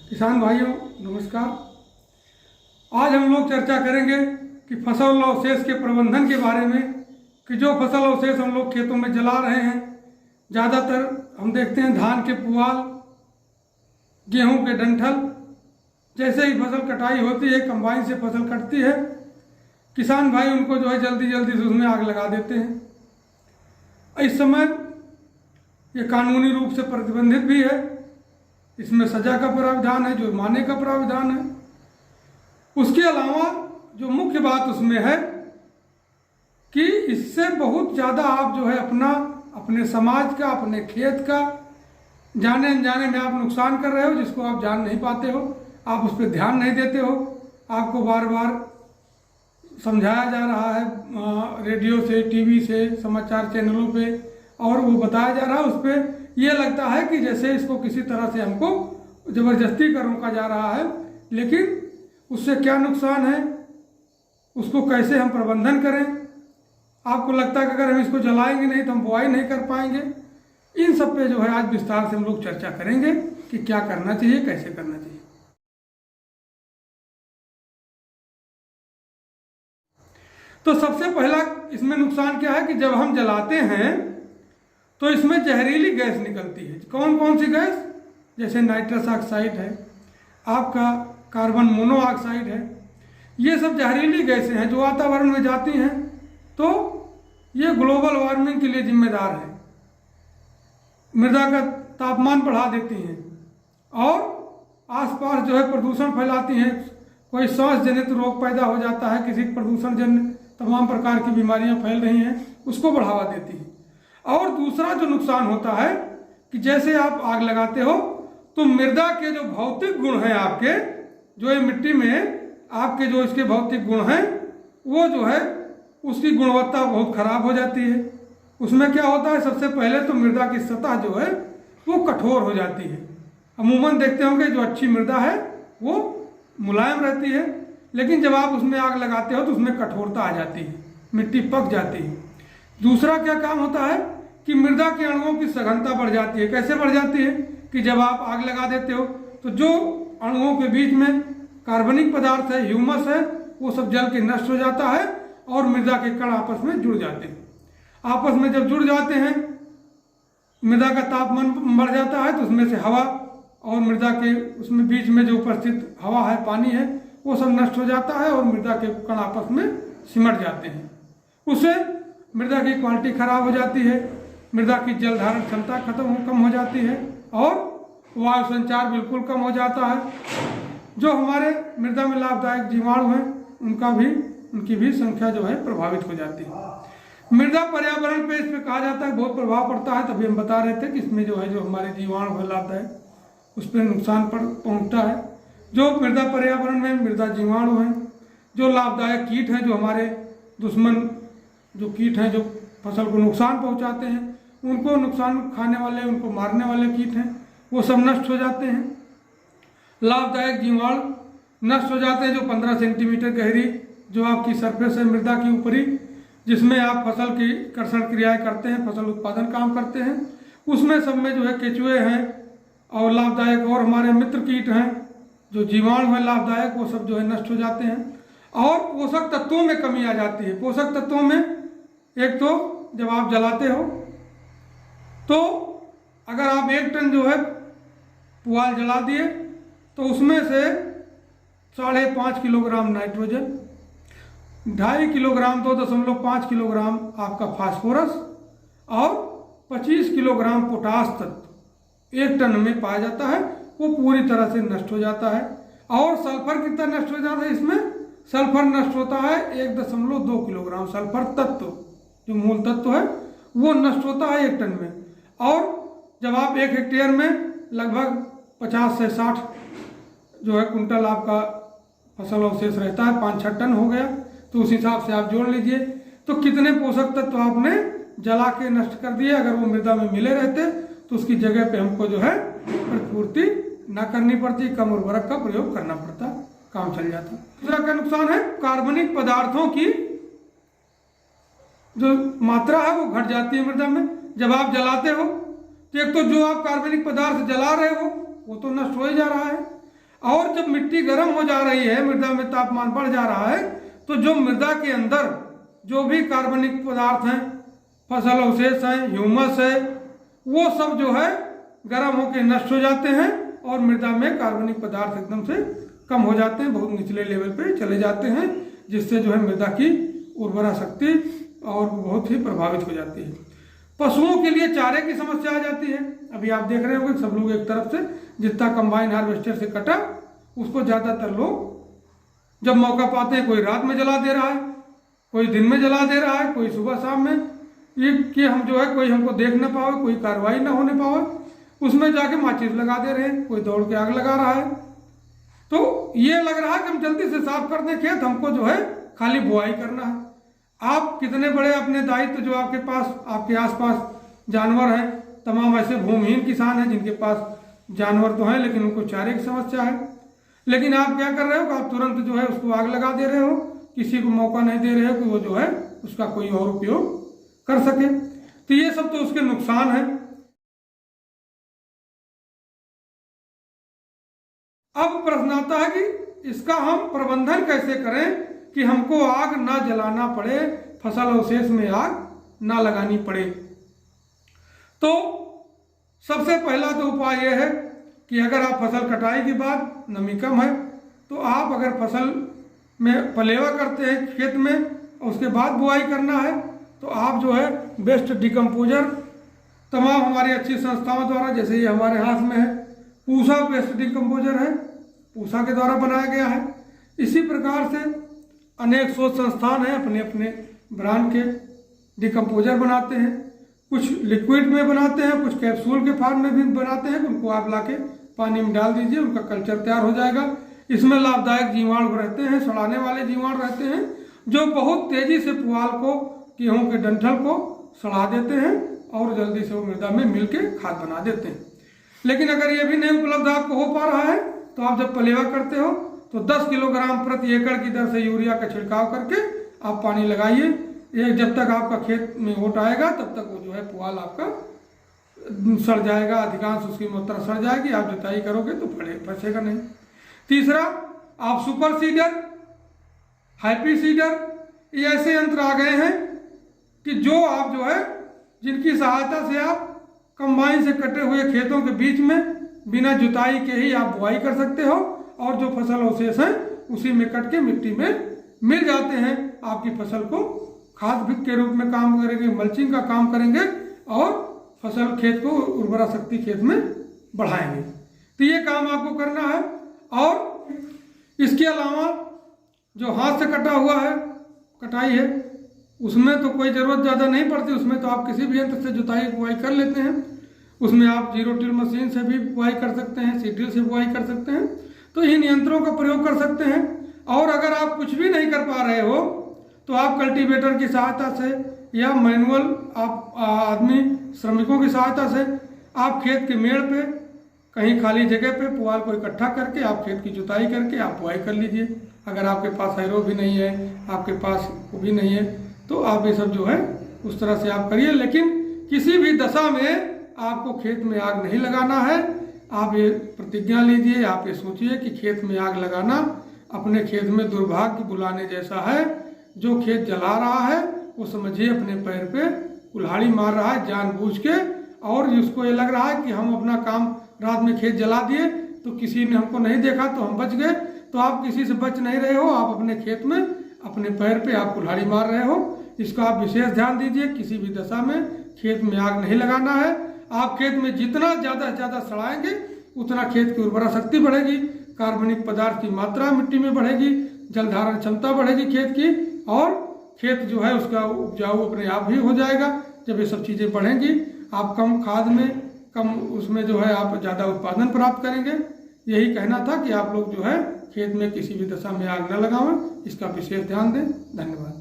किसान भाइयों नमस्कार। आज हम लोग चर्चा करेंगे कि फसल अवशेष के प्रबंधन के बारे में कि जो फसल अवशेष हम लोग खेतों में जला रहे हैं, ज़्यादातर हम देखते हैं धान के पुआल, गेहूं के डंठल। जैसे ही फसल कटाई होती है, कंबाइन से फसल कटती है, किसान भाई उनको जो है जल्दी जल्दी से उसमें आग लगा देते हैं। इस समय ये कानूनी रूप से प्रतिबंधित भी है, इसमें सजा का प्रावधान है, जुर्माने का प्रावधान है। उसके अलावा जो मुख्य बात उसमें है कि इससे बहुत ज़्यादा आप जो है अपने समाज का, अपने खेत का जाने अनजाने में आप नुकसान कर रहे हो, जिसको आप जान नहीं पाते हो, आप उस पर ध्यान नहीं देते हो। आपको बार बार समझाया जा रहा है रेडियो से, टीवी से, समाचार चैनलों पे, और वो बताया जा रहा है, उस पर ये लगता है कि जैसे इसको किसी तरह से हमको ज़बरदस्ती कर रोका जा रहा है। लेकिन उससे क्या नुकसान है, उसको कैसे हम प्रबंधन करें। आपको लगता है कि अगर हम इसको जलाएंगे नहीं तो हम बुआई नहीं कर पाएंगे। इन सब पे जो है आज विस्तार से हम लोग चर्चा करेंगे कि क्या करना चाहिए, कैसे करना चाहिए। तो सबसे पहला इसमें नुकसान क्या है कि जब हम जलाते हैं तो इसमें जहरीली गैस निकलती है। कौन कौन सी गैस? जैसे नाइट्रस ऑक्साइड है, आपका कार्बन मोनोऑक्साइड है। ये सब जहरीली गैसें हैं जो वातावरण में जाती हैं, तो ये ग्लोबल वार्मिंग के लिए जिम्मेदार है। मृदा का तापमान बढ़ा देती हैं और आसपास जो है प्रदूषण फैलाती हैं। कोई सांस जनित रोग पैदा हो जाता है, किसी प्रदूषण जन्य तमाम प्रकार की बीमारियां फैल रही हैं, उसको बढ़ावा देती है। और दूसरा जो नुकसान होता है कि जैसे आप आग लगाते हो तो मृदा के जो भौतिक गुण हैं आपके, जो ये मिट्टी में आपके जो इसके भौतिक गुण हैं, वो जो है उसकी गुणवत्ता बहुत खराब हो जाती है। उसमें क्या होता है, सबसे पहले तो मृदा की सतह जो है वो कठोर हो जाती है। अमूमन देखते होंगे जो अच्छी मृदा है वो मुलायम रहती है, लेकिन जब आप उसमें आग लगाते हो तो उसमें कठोरता आ जाती है, मिट्टी पक जाती है। दूसरा क्या काम होता है कि मृदा के अणुओं की सघनता बढ़ जाती है। कैसे बढ़ जाती है कि जब आप आग लगा देते हो तो जो अणुओं के बीच में कार्बनिक पदार्थ है, ह्यूमस है, वो सब जल के नष्ट हो जाता है और मृदा के कण आपस में जुड़ जाते हैं। आपस में जब जुड़ जाते हैं, मृदा का तापमान बढ़ जाता है, तो उसमें से हवा और मृदा के उसमें बीच में जो उपस्थित हवा है, पानी है, वो सब नष्ट हो जाता है और मृदा के कण आपस में सिमट जाते हैं। उससे मृदा की क्वालिटी खराब हो जाती है, मृदा की जल धारण क्षमता कम हो जाती है और वायु संचार बिल्कुल कम हो जाता है। जो हमारे मृदा में लाभदायक जीवाणु हैं उनकी भी संख्या जो है प्रभावित हो जाती है। मृदा पर्यावरण पे इस पर कहा जाता है बहुत प्रभाव पड़ता है। तभी हम बता रहे थे कि इसमें जो है जो हमारे जीवाणु है लाभदायक, उस पर नुकसान पहुँचता है। जो मृदा पर्यावरण में मृदा जीवाणु हैं, जो लाभदायक कीट हैं, जो हमारे दुश्मन जो कीट हैं जो फसल को नुकसान पहुंचाते हैं, उनको नुकसान खाने वाले, उनको मारने वाले कीट हैं, वो सब नष्ट हो जाते हैं। लाभदायक जीवाणु नष्ट हो जाते हैं। जो 15 सेंटीमीटर गहरी जो आपकी सरफेस है मृदा की ऊपरी, जिसमें आप फसल की कर्षण क्रियाएं करते हैं, फसल उत्पादन काम करते हैं, उसमें सब में जो है केचुए हैं और लाभदायक और हमारे मित्र कीट हैं, जो जीवाणु हैं लाभदायक, वो सब जो है नष्ट हो जाते हैं। और पोषक तत्वों में कमी आ जाती है। पोषक तत्वों में एक तो जब आप जलाते हो तो अगर आप 1 टन जो है पुआल जला दिए तो उसमें से 5.5 किलोग्राम नाइट्रोजन, 2.5 किलोग्राम 2.5 किलोग्राम आपका फास्फोरस और 25 किलोग्राम पोटास तत्व 1 टन में पाया जाता है। वो पूरी तरह से नष्ट हो जाता है। और सल्फर कितना नष्ट हो जाता है इसमें? सल्फर नष्ट होता है 1.2 किलोग्राम। सल्फर तत्व जो मूल तत्व है वो नष्ट होता है 1 टन में। और जब आप 1 हेक्टेयर में लगभग 50 से 60 जो है कुंटल आपका फसल अवशेष रहता है, 5-6 टन हो गया, तो उस हिसाब से आप जोड़ लीजिए तो कितने पोषक तत्व आपने जला के नष्ट कर दिए। अगर वो मृदा में मिले रहते तो उसकी जगह पे हमको जो है प्रतिपूर्ति ना करनी पड़ती, कम उर्वरक का प्रयोग करना पड़ता, काम चल जाता। दूसरा का नुकसान है कार्बनिक पदार्थों की जो मात्रा है वो घट जाती है मृदा में। जब आप जलाते हो तो एक तो जो आप कार्बनिक पदार्थ जला रहे हो वो तो नष्ट हो ही जा रहा है, और जब मिट्टी गर्म हो जा रही है, मृदा में तापमान बढ़ जा रहा है, तो जो मृदा के अंदर जो भी कार्बनिक पदार्थ हैं, फसल अवशेष हैं, ह्यूमस है, वो सब जो है गर्म होकर नष्ट हो जाते हैं और मृदा में कार्बनिक पदार्थ एकदम से कम हो जाते हैं, बहुत निचले लेवल पे चले जाते हैं, जिससे जो है मृदा की उर्वरा शक्ति और बहुत ही प्रभावित हो जाती है। पशुओं के लिए चारे की समस्या आ जाती है। अभी आप देख रहे होंगे सब लोग एक तरफ से जितना कंबाइन हार्वेस्टर से कटा, उसको ज़्यादातर लोग जब मौका पाते हैं, कोई रात में जला दे रहा है, कोई दिन में जला दे रहा है, कोई सुबह शाम में, ये कि हम जो है कोई हमको देख ना पावे, कोई कार्रवाई ना होने पावे, उसमें जाके माचिस लगा दे रहे हैं, कोई दौड़ के आग लगा रहा है। तो ये लग रहा है कि हम जल्दी से साफ कर दें खेत, हमको जो है खाली बुआई करना है। आप कितने बड़े अपने दायित्व जो आपके पास, आपके आसपास जानवर हैं, तमाम ऐसे भूमिहीन किसान हैं जिनके पास जानवर तो हैं लेकिन उनको चारे की समस्या है, लेकिन आप क्या कर रहे हो कि आप तुरंत जो है उसको आग लगा दे रहे हो, किसी को मौका नहीं दे रहे हो कि वो जो है उसका कोई और उपयोग कर सके। तो ये सब तो उसके नुकसान है। अब प्रश्न आता है कि इसका हम प्रबंधन कैसे करें कि हमको आग ना जलाना पड़े, फसल अवशेष में आग ना लगानी पड़े। तो सबसे पहला तो उपाय यह है कि अगर आप फसल कटाई के बाद नमी कम है तो आप अगर फसल में पलेवा करते हैं खेत में और उसके बाद बुआई करना है तो आप जो है बेस्ट डिकम्पोजर तमाम हमारी अच्छी संस्थाओं द्वारा, जैसे ये हमारे हाथ में है पूसा बेस्ट डिकम्पोजर है, पूसा के द्वारा बनाया गया है। इसी प्रकार से अनेक शोध संस्थान हैं, अपने अपने ब्रांड के डिकम्पोजर बनाते हैं, कुछ लिक्विड में बनाते हैं, कुछ कैप्सूल के फॉर्म में भी बनाते हैं। उनको आप लाके पानी में डाल दीजिए, उनका कल्चर तैयार हो जाएगा। इसमें लाभदायक जीवाणु रहते हैं, सड़ाने वाले जीवाणु रहते हैं, जो बहुत तेजी से पुआल को, गेहूं के डंठल को सड़ा देते हैं और जल्दी से वो मृदा में मिल के खाद बना देते हैं। लेकिन अगर ये भी नहीं उपलब्ध आपको हो पा रहा है तो आप जब पलेवा करते हो तो 10 किलोग्राम प्रति एकड़ की दर से यूरिया का छिड़काव करके आप पानी लगाइए। ये जब तक आपका खेत में ओट आएगा तब तक वो जो है पुआल आपका सड़ जाएगा, अधिकांश उसकी मात्रा सड़ जाएगी, आप जुताई करोगे तो फंसेगा नहीं। तीसरा, आप सुपर सीडर, हाइपी सीडर, ये ऐसे यंत्र आ गए हैं कि जो आप जो है जिनकी सहायता से आप कंबाइन से कटे हुए खेतों के बीच में बिना जुताई के ही आप बुआई कर सकते हो और जो फसल अवशेष हैं उसी में कट के मिट्टी में मिल जाते हैं। आपकी फसल को खाद के रूप में काम करेंगे, मल्चिंग का काम करेंगे और फसल खेत को उर्वरा शक्ति खेत में बढ़ाएंगे। तो ये काम आपको करना है। और इसके अलावा जो हाथ से कटा हुआ है, कटाई है, उसमें तो कोई ज़रूरत ज़्यादा नहीं पड़ती, उसमें तो आप किसी भी यंत्र से जुताई बुआई कर लेते हैं। उसमें आप जीरो टिल मशीन से भी बुआई कर सकते हैं, सीड ड्रिल से बुआई कर सकते हैं। तो इन यंत्रों का प्रयोग कर सकते हैं। और अगर आप कुछ भी नहीं कर पा रहे हो तो आप कल्टीवेटर की सहायता से या मैनुअल आप आदमी श्रमिकों की सहायता से आप खेत के मेड़ पे कहीं खाली जगह पे पुआल को इकट्ठा करके आप खेत की जुताई करके आप बुआई कर लीजिए। अगर आपके पास हैरो भी नहीं है, आपके पास वो भी नहीं है, तो आप ये सब जो है उस तरह से आप करिए। लेकिन किसी भी दशा में आपको खेत में आग नहीं लगाना है। आप ये प्रतिज्ञा लीजिए, आप ये सोचिए कि खेत में आग लगाना अपने खेत में दुर्भाग्य बुलाने जैसा है। जो खेत जला रहा है वो समझिए अपने पैर पे कुल्हाड़ी मार रहा है जानबूझ के, और उसको ये लग रहा है कि हम अपना काम रात में खेत जला दिए तो किसी ने हमको नहीं देखा तो हम बच गए। तो आप किसी से बच नहीं रहे हो, आप अपने खेत में अपने पैर पे आप कुल्हाड़ी मार रहे हो। इसका आप विशेष ध्यान दीजिए। किसी भी दशा में खेत में आग नहीं लगाना है। आप खेत में जितना ज़्यादा से ज़्यादा सड़ाएंगे उतना खेत की उर्वरा शक्ति बढ़ेगी, कार्बनिक पदार्थ की मात्रा मिट्टी में बढ़ेगी, जल धारण क्षमता बढ़ेगी खेत की, और खेत जो है उसका उपजाऊ अपने आप ही हो जाएगा। जब ये सब चीज़ें बढ़ेंगी आप कम खाद में, कम उसमें जो है आप ज़्यादा उत्पादन प्राप्त करेंगे। यही कहना था कि आप लोग जो है खेत में किसी भी दशा में आग न लगाएं, इसका विशेष ध्यान दें। धन्यवाद।